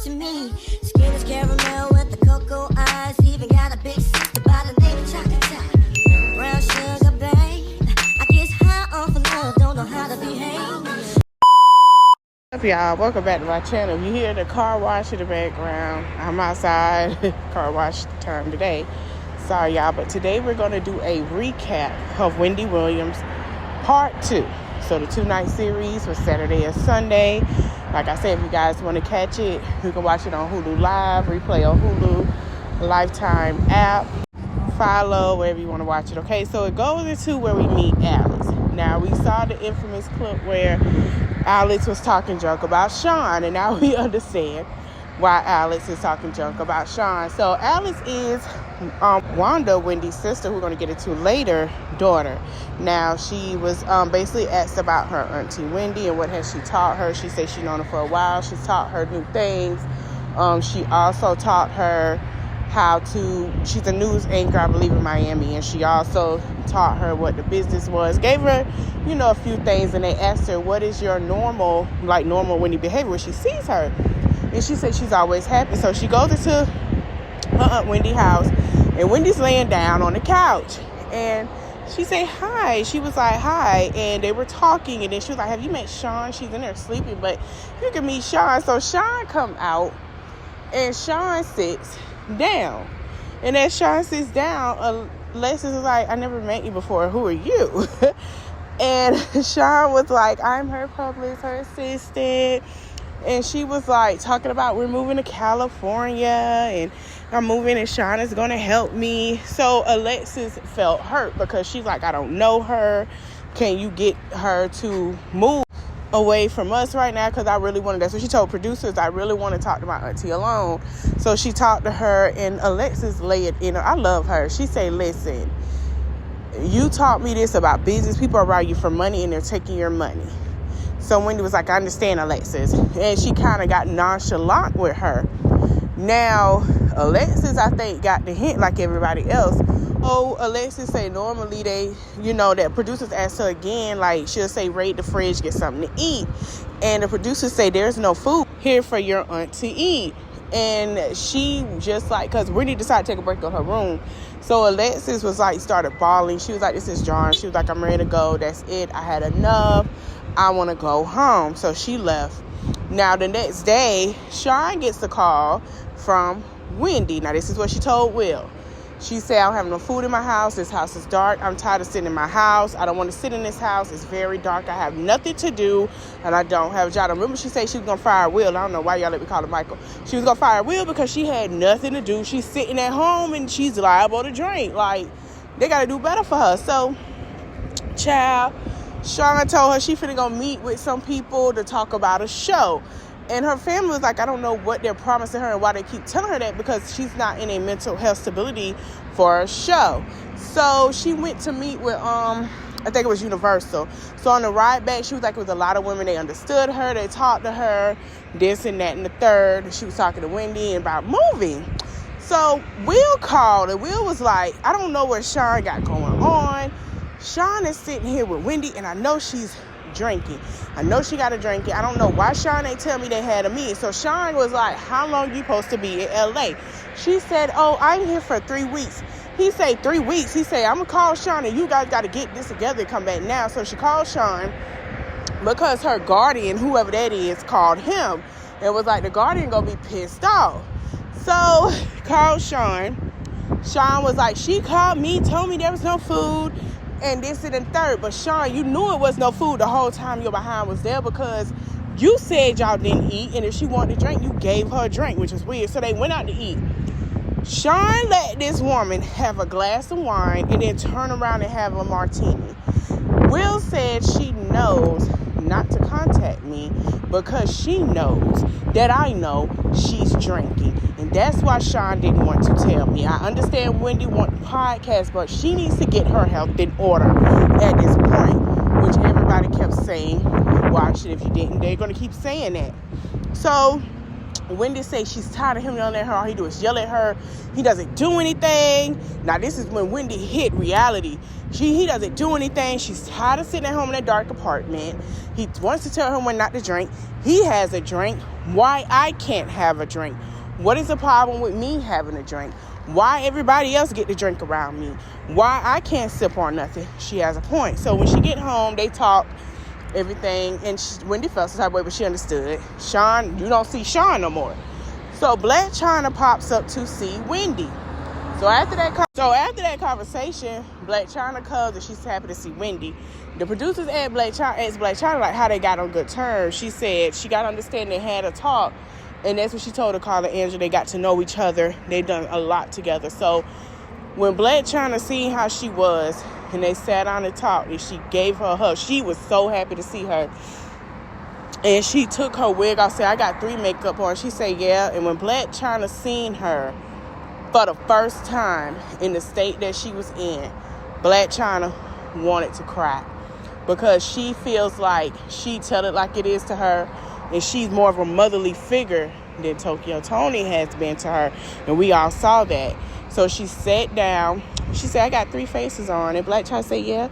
to me. Skin is caramel with the cocoa eyes. Even got a big sister by the name of Chocolate Top. Brown sugar, babe. I guess high off of love, don't know how to behave. What's up, y'all? Welcome back to my channel. You hear the car wash in the background. I'm outside. Car wash time today. Sorry, y'all, but today we're going to do a recap of Wendy Williams Part 2. So the 2-night series was Saturday and Sunday. Like I said, if you guys want to catch it, you can watch it on Hulu Live, replay on Hulu, Lifetime app, follow, wherever you want to watch it. Okay, so it goes into where we meet Alex. Now, we saw the infamous clip where Alex was talking junk about Sean, and now we understand why Alex is talking junk about Sean. So Alex is Wanda, Wendy's sister, who we're going to get into later, daughter. Now, she was basically asked about her auntie Wendy and what has she taught her. She said she's known her for a while. She's taught her new things. She also taught her how to, she's a news anchor, I believe, in Miami, and she also taught her what the business was, gave her, a few things, and they asked her, what is your normal Wendy behavior when she sees her? And she said she's always happy. So she goes into her Aunt Wendy's house, and Wendy's laying down on the couch, and she said hi. She was like, hi, and they were talking, and then she was like, have you met Sean? She's in there sleeping, but you can meet Sean. So Sean come out, and Sean sits down, and as Sean sits down, Alexis is like, I never met you before, who are you? And Sean was like, I'm her publicist, her assistant. And she was like talking about, we're moving to California and I'm moving and Sean is going to help me. So Alexis felt hurt because she's like, I don't know her. Can you get her to move away from us right now? Because I really wanted that. So she told producers, I really want to talk to my auntie alone. So she talked to her, and Alexis laid in her. I love her. She said, listen, you taught me this about business. People are around you for money and they're taking your money. So Wendy was like, I understand, Alexis. And she kind of got nonchalant with her. Now, Alexis, I think, got the hint like everybody else. Oh, Alexis say normally they, that producers ask her again, like she'll say, raid the fridge, get something to eat. And the producers say, there's no food here for your aunt to eat. And she just like, because Wendy decided to take a break in her room. So Alexis was like, started bawling. She was like, this is John. She was like, I'm ready to go. That's it. I had enough. I want to go home. So she left. Now, the next day, Sean gets the call from Wendy. Now, this is what she told Will. She said, I don't have no food in my house. This house is dark. I'm tired of sitting in my house. I don't want to sit in this house. It's very dark. I have nothing to do, and I don't have a job. I remember she said she was going to fire Will. I don't know why y'all let me call him Michael. She was going to fire Will because she had nothing to do. She's sitting at home, and she's liable to drink. Like, they got to do better for her. So, child, Sean told her she finna go meet with some people to talk about a show. And her family was like, I don't know what they're promising her and why they keep telling her that, because she's not in a mental health stability for a show. So she went to meet with, I think it was Universal. So on the ride back, she was like, it was a lot of women. They understood her. They talked to her, this and that and the third. She was talking to Wendy about moving. So Will called, and Will was like, I don't know what Sean got going on. Sean is sitting here with Wendy, and I know she's drinking. I know she got to drink it. I don't know why Sean ain't tell me they had a meeting. So Sean was like, how long you supposed to be in LA? She said, oh, I'm here for 3 weeks. He said 3 weeks. He said, I'm going to call Sean, and you guys got to get this together and come back now. So she called Sean because her guardian, whoever that is, called him and was like, the guardian going to be pissed off. So called Sean. Sean was like, she called me, told me there was no food, and this and the third. But Sean, you knew it was no food the whole time your behind was there, because you said y'all didn't eat, and if she wanted to drink, you gave her a drink, which is weird. So they went out to eat. Sean let this woman have a glass of wine and then turn around and have a martini. Will said she knows not to contact me because she knows that I know she's drinking. And that's why Sean didn't want to tell me. I understand Wendy wants the podcast, but she needs to get her health in order at this point, which everybody kept saying, watch it if you didn't. They're going to keep saying that. So Wendy says she's tired of him yelling at her. All he do is yell at her. He doesn't do anything. Now, this is when Wendy hit reality. He doesn't do anything. She's tired of sitting at home in that dark apartment. He wants to tell her when not to drink. He has a drink. Why I can't have a drink? What is the problem with me having a drink? Why everybody else get to drink around me? Why I can't sip on nothing? She has a point. So when she get home, they talk everything, and Wendy felt some type of way, but she understood. Sean, you don't see Sean no more. So Black China pops up to see Wendy. So after that conversation, Black China comes and she's happy to see Wendy. The producers asked Black China like how they got on good terms. She said she got to understand they had a talk, and that's what she told her Carla Angela. They got to know each other. They done a lot together. So when Black China seen how she was, and they sat down and talked, and she gave her a hug. She was so happy to see her. And she took her wig off, said, I got 3 makeup on. She said, yeah. And when Black China seen her for the first time in the state that she was in, Black China wanted to cry. Because she feels like she tell it like it is to her. And she's more of a motherly figure than Tokyo Tony has been to her. And we all saw that. So she sat down. She said, I got 3 faces on. And Black China said, yeah.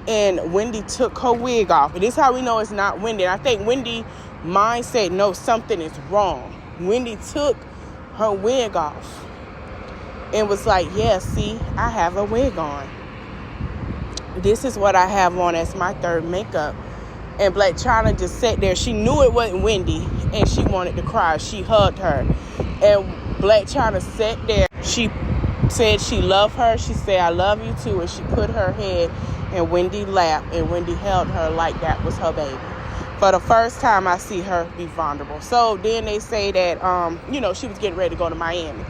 And Wendy took her wig off. And this is how we know it's not Wendy. And I think Wendy's mind said, no, something is wrong. Wendy took her wig off and was like, yeah, see, I have a wig on. This is what I have on as my 3rd makeup. And Black China just sat there. She knew it wasn't Wendy, and she wanted to cry. She hugged her. And Black China sat there. She said she loved her. She said, I love you too. And she put her head in Wendy's lap, and Wendy held her like that was her baby. For the first time, I see her be vulnerable. So then they say that, she was getting ready to go to Miami.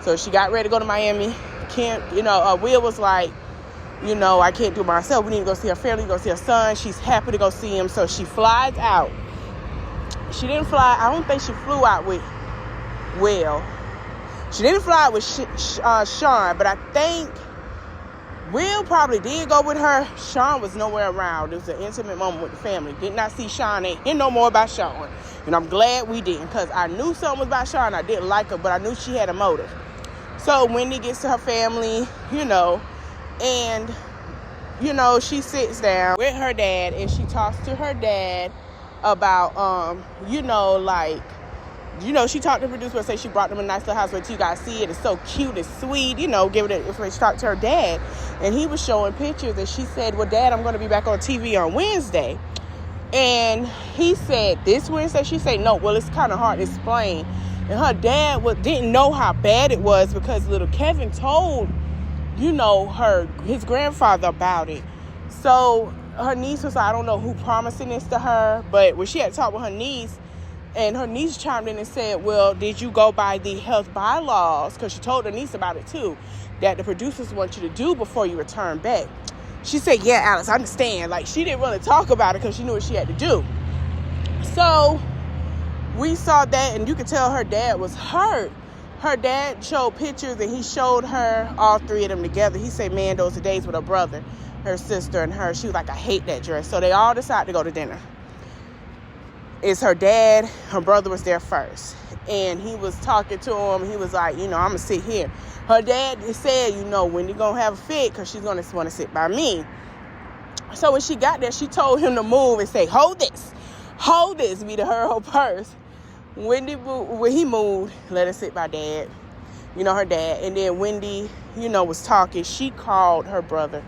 So she got ready to go to Miami. Will was like, I can't do it myself. We need to go see her family, go see her son. She's happy to go see him. So she flies out. She didn't fly. I don't think she flew out with Will. She didn't fly with Sean, but I think Will probably did go with her. Sean was nowhere around. It was an intimate moment with the family. Did not see Sean. Ain't hear no more about Sean. And I'm glad we didn't, because I knew something was about Sean. I didn't like her, but I knew she had a motive. So Wendy gets to her family, and, she sits down with her dad, and she talks to her dad about, she talked to the producer and said she brought them a nice little house where you guys see it. It's so cute, it's sweet, giving it information. She talked to her dad, and he was showing pictures, and she said, well, Dad, I'm going to be back on TV on Wednesday. And he said, this Wednesday? She said, no, well, it's kind of hard to explain. And her dad didn't know how bad it was, because little Kevin told, his grandfather about it. So her niece was like, I don't know who promising this to her, but when she had talked with her niece, and her niece chimed in and said, well, did you go by the health bylaws? Because she told her niece about it too, that the producers want you to do before you return back. She said, yeah, Alice, I understand. Like, she didn't really talk about it because she knew what she had to do. So we saw that, and you could tell her dad was hurt. Her dad showed pictures, and he showed her all 3 of them together. He said, man, those are days with her brother, her sister, and her. She was like, I hate that dress. So they all decided to go to dinner. It's her dad. Her brother was there first. And he was talking to him. He was like, I'm going to sit here. Her dad said, when you going to have a fit, because she's going to want to sit by me. So when she got there, she told him to move and say, hold this, be to her purse. When he moved, let her sit by Dad, her dad. And then Wendy, was talking. She called her brother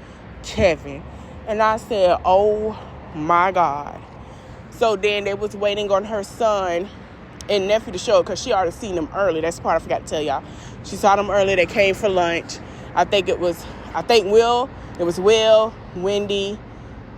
Kevin. And I said, oh my God. So then they was waiting on her son and nephew to show, because she already seen them early. That's the part I forgot to tell y'all. She saw them early. They came for lunch. It was Will, Wendy,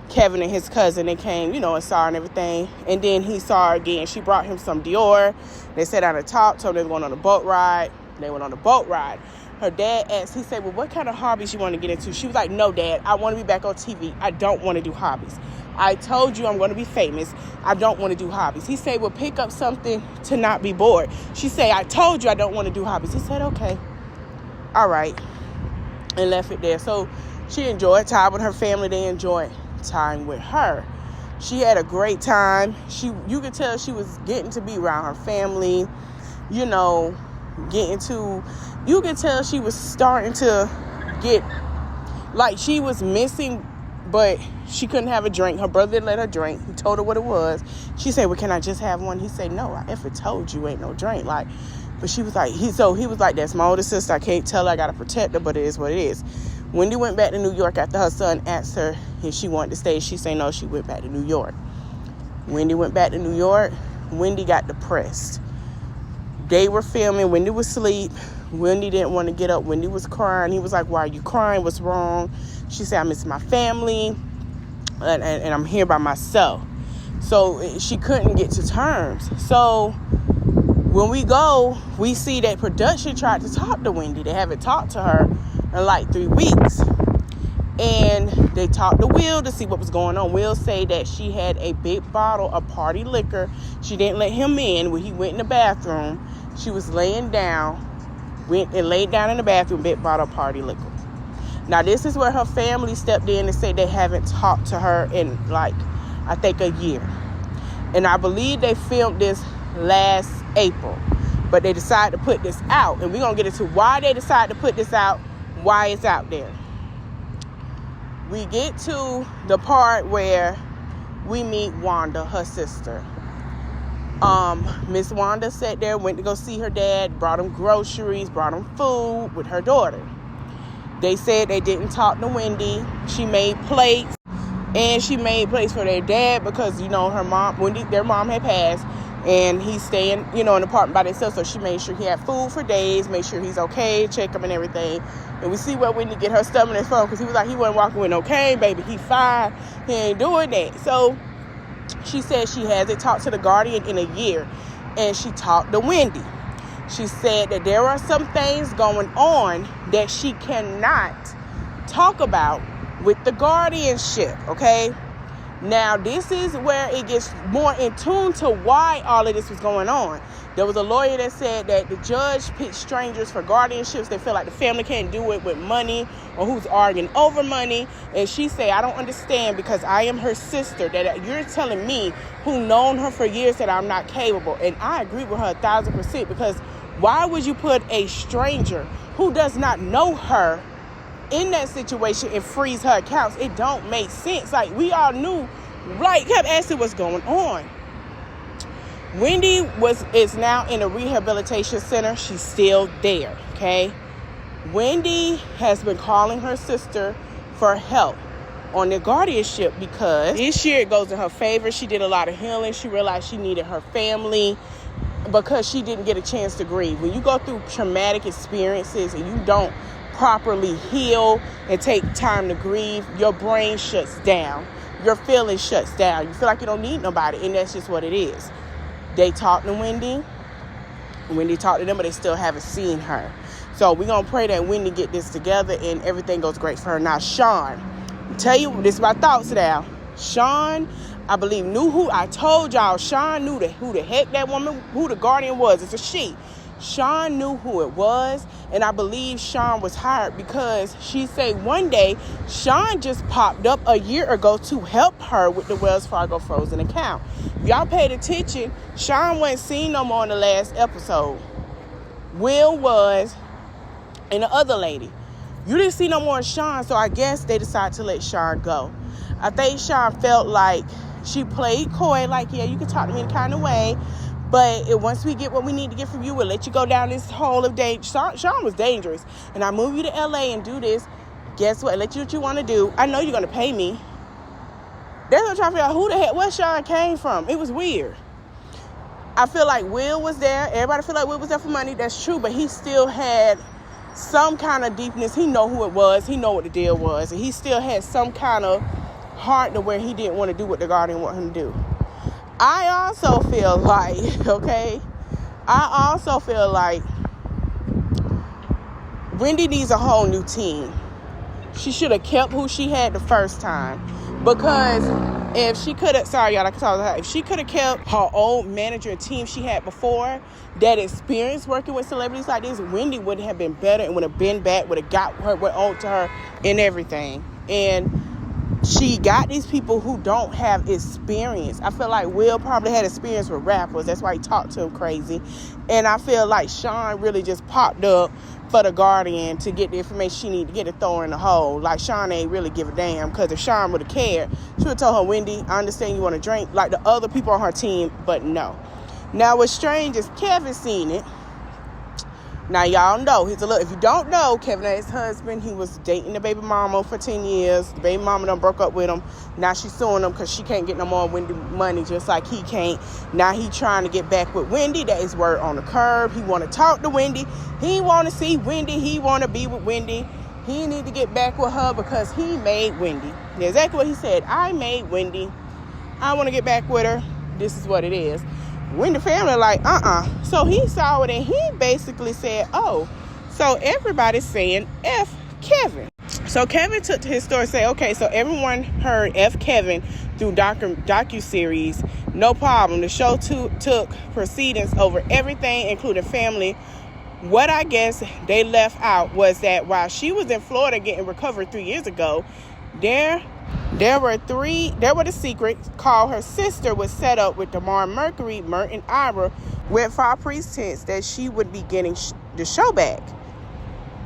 Kevin, and his cousin. They came, and saw her and everything. And then he saw her again. She brought him some Dior. They sat down and talked, told them they were going on a boat ride. They went on a boat ride. Her dad asked, he said, well, what kind of hobbies you want to get into? She was like, no, Dad, I want to be back on TV. I don't want to do hobbies. I told you I'm going to be famous. I don't want to do hobbies. He said, well, pick up something to not be bored. She said, I told you I don't want to do hobbies. He said, okay. All right. And left it there. So she enjoyed time with her family. They enjoyed time with her. She had a great time. You could tell she was getting to be around her family. you know, getting to, you could tell she was starting to get, like, she was missing, but she couldn't have a drink. Her brother didn't let her drink. He told her what it was. She said, well, can I just have one? He said, no, I ever told you ain't no drink. Like, but she was like, he was like, that's my older sister. I can't tell her, I got to protect her, but it is what it is. Wendy went back to New York after her son asked her if she wanted to stay. She said no, she went back to New York. Wendy went back to New York. Wendy got depressed. They were filming. Wendy was asleep. Wendy didn't want to get up. Wendy was crying. He was like, why are you crying? What's wrong? She said, I miss my family, and I'm here by myself. So she couldn't get to terms. So when we go, we see that production tried to talk to Wendy. They haven't talked to her in like 3 weeks. And they talked to Will to see what was going on. Will say that she had a big bottle of party liquor. She didn't let him in. When he went in the bathroom, she was laying down, went and laid down in the bathroom, big bottle of party liquor. Now, this is where her family stepped in and said they haven't talked to her in, like, I think a year. And I believe they filmed this last April. But they decided to put this out. And we're going to get into why they decided to put this out, why it's out there. We get to the part where we meet Wanda, her sister. Miss Wanda sat there, went to go see her dad, brought him groceries, brought him food with her daughter. They said they didn't talk to Wendy. She made plates, and she made plates for their dad because, you know, her mom, Wendy, their mom had passed, and he's staying, you know, in an apartment by himself. So she made sure he had food for days, made sure he's okay, check him and everything. And we see where Wendy get her stuff in his phone because he was like, he wasn't walking with no cane, baby. He fine. He ain't doing that. So she said she hasn't talked to the guardian in a year, and she talked to Wendy. She said that there are some things going on that she cannot talk about with the guardianship, okay? Now, this is where it gets more in tune to why all of this was going on. There was a lawyer that said that the judge picked strangers for guardianships. They feel like the family can't do it with money or who's arguing over money. And she said, I don't understand because I am her sister, that you're telling me, who known her for years, that I'm not capable. And I agree with her 1,000% because why would you put a stranger who does not know her in that situation and freeze her accounts? It don't make sense. Like, we all knew, right? Kept asking what's going on. Wendy is now in a rehabilitation center. She's still there, okay? Wendy has been calling her sister for help on the guardianship because this year it goes in her favor. She did a lot of healing. She realized she needed her family because she didn't get a chance to grieve. When you go through traumatic experiences and you don't properly heal and take time to grieve, your brain shuts down. Your feelings shuts down. You feel like you don't need nobody, and that's just what it is. They talked to Wendy. Wendy talked to them, but they still haven't seen her. So we're going to pray that Wendy get this together and everything goes great for her. Now, Sean, tell you, this is my thoughts now. Sean, I believe, knew who, I told y'all, Sean knew who the heck that woman, who the guardian was. It's a she. Sean knew who it was, and I believe Sean was hired because she said one day Sean just popped up a year ago to help her with the Wells Fargo frozen account. If y'all paid attention, Sean wasn't seen no more in the last episode. Will was, and the other lady. You didn't see no more of Sean, so I guess they decided to let Sean go. I think Sean felt like she played coy, like, yeah, you can talk to me in a kind of way, but once we get what we need to get from you, we'll let you go down this hole of danger. Sean was dangerous. And I move you to LA and do this. Guess what? Let you do what you want to do. I know you're going to pay me. They're going to try to figure out who the heck, where Sean came from. It was weird. I feel like Will was there. Everybody feel like Will was there for money. That's true. But he still had some kind of deepness. He know who it was. He know what the deal was. And he still had some kind of heart to where he didn't want to do what the guardian wanted him to do. I also feel like Wendy needs a whole new team. She should have kept who she had the first time. Because if she could have, if she could have kept her old manager and team she had before, that experience working with celebrities like this, Wendy would have been better and would have been back, would have got her, what owed to her and everything. And she got these people who don't have experience. I feel like Will probably had experience with rappers. That's why he talked to him crazy. And I feel like Sean really just popped up for the Guardian to get the information she needed to get it thrown in the hole. Like, Sean ain't really give a damn, because if Sean would have cared, she would have told her, Wendy, I understand you want to drink like the other people on her team, but no. Now, what's strange is Kevin seen it. Now, y'all know, if you don't know, Kevin and his husband, he was dating the baby mama for 10 years. The baby mama done broke up with him. Now she's suing him because she can't get no more Wendy money, just like he can't. Now he trying to get back with Wendy. That is word on the curb. He want to talk to Wendy. He want to see Wendy. He want to be with Wendy. He need to get back with her because he made Wendy. Exactly what he said. I made Wendy. I want to get back with her. This is what it is. Wendy family like, So he saw it and he basically said, oh, so everybody's saying F Kevin. So Kevin took to his story and said, okay, so everyone heard F Kevin through docu-series. No problem. The show took proceedings over everything, including family. What I guess they left out was that while she was in Florida getting recovered 3 years ago, there were the secrets called her sister was set up with DeMar Mercury, Mert, and Ira went for pretense that she would be getting the show back.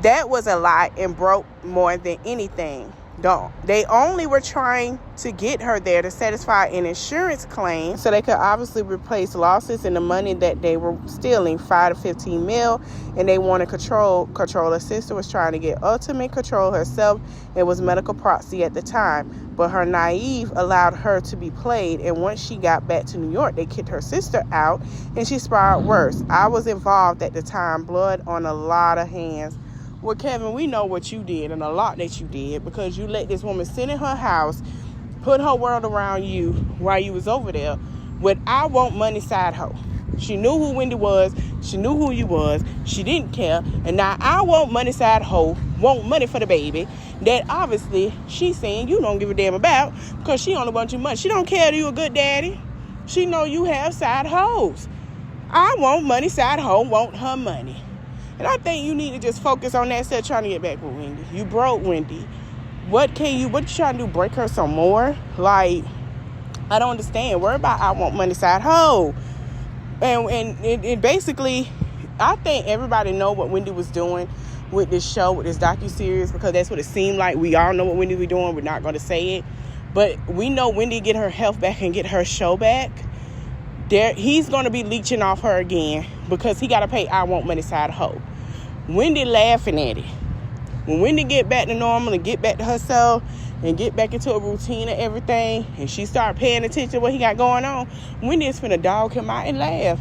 That was a lie and broke more than anything. They only were trying to get her there to satisfy an insurance claim so they could obviously replace losses and the money that they were stealing, 5 to 15 mil, and they wanted control. Her sister was trying to get ultimate control herself and was medical proxy at the time, but her naive allowed her to be played, and once she got back to New York, they kicked her sister out and she spiraled worse. I was involved at the time, blood on a lot of hands. Well, Kevin, we know what you did and a lot that you did, because you let this woman sit in her house, put her world around you while you was over there with I want money side hoe. She knew who Wendy was. She knew who you was. She didn't care. And now I want money side hoe, want money for the baby that obviously she's saying you don't give a damn about, because she only wants you money. She don't care that you a good daddy. She know you have side hoes. I want money side hoe, want her money. And I think you need to just focus on that instead of trying to get back with Wendy. You broke Wendy. What you trying to do? Break her some more? Like, I don't understand. Worry about I want money side hoe. And basically, I think everybody know what Wendy was doing with this show, with this docuseries, because that's what it seemed like. We all know what Wendy was doing. We're not going to say it. But we know Wendy get her health back and get her show back. He's going to be leeching off her again because he got to pay I want money side hoe. Wendy laughing at it. When Wendy get back to normal and get back to herself and get back into a routine and everything, and she start paying attention to what he got going on, Wendy is finna dog him out and laugh.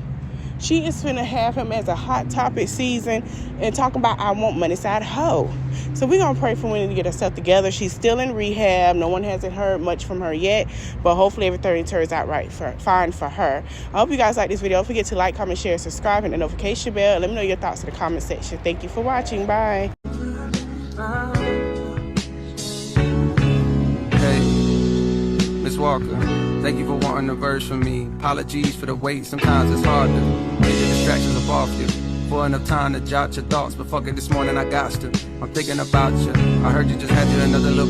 She is finna have him as a hot topic season and talk about I want money side hoe. So we're going to pray for Wendy to get herself together. She's still in rehab. No one hasn't heard much from her yet, but hopefully everything turns out fine for her. I hope you guys like this video. Don't forget to like, comment, share, subscribe, and the notification bell. Let me know your thoughts in the comment section. Thank you for watching. Bye. Hey, Miss Walker, thank you for wanting a verse from me. Apologies for the wait. Sometimes it's hard to get the distractions up off you. For enough time to jot your thoughts, but fuck it, this morning I got to. I'm thinking about you. I heard you just had you another little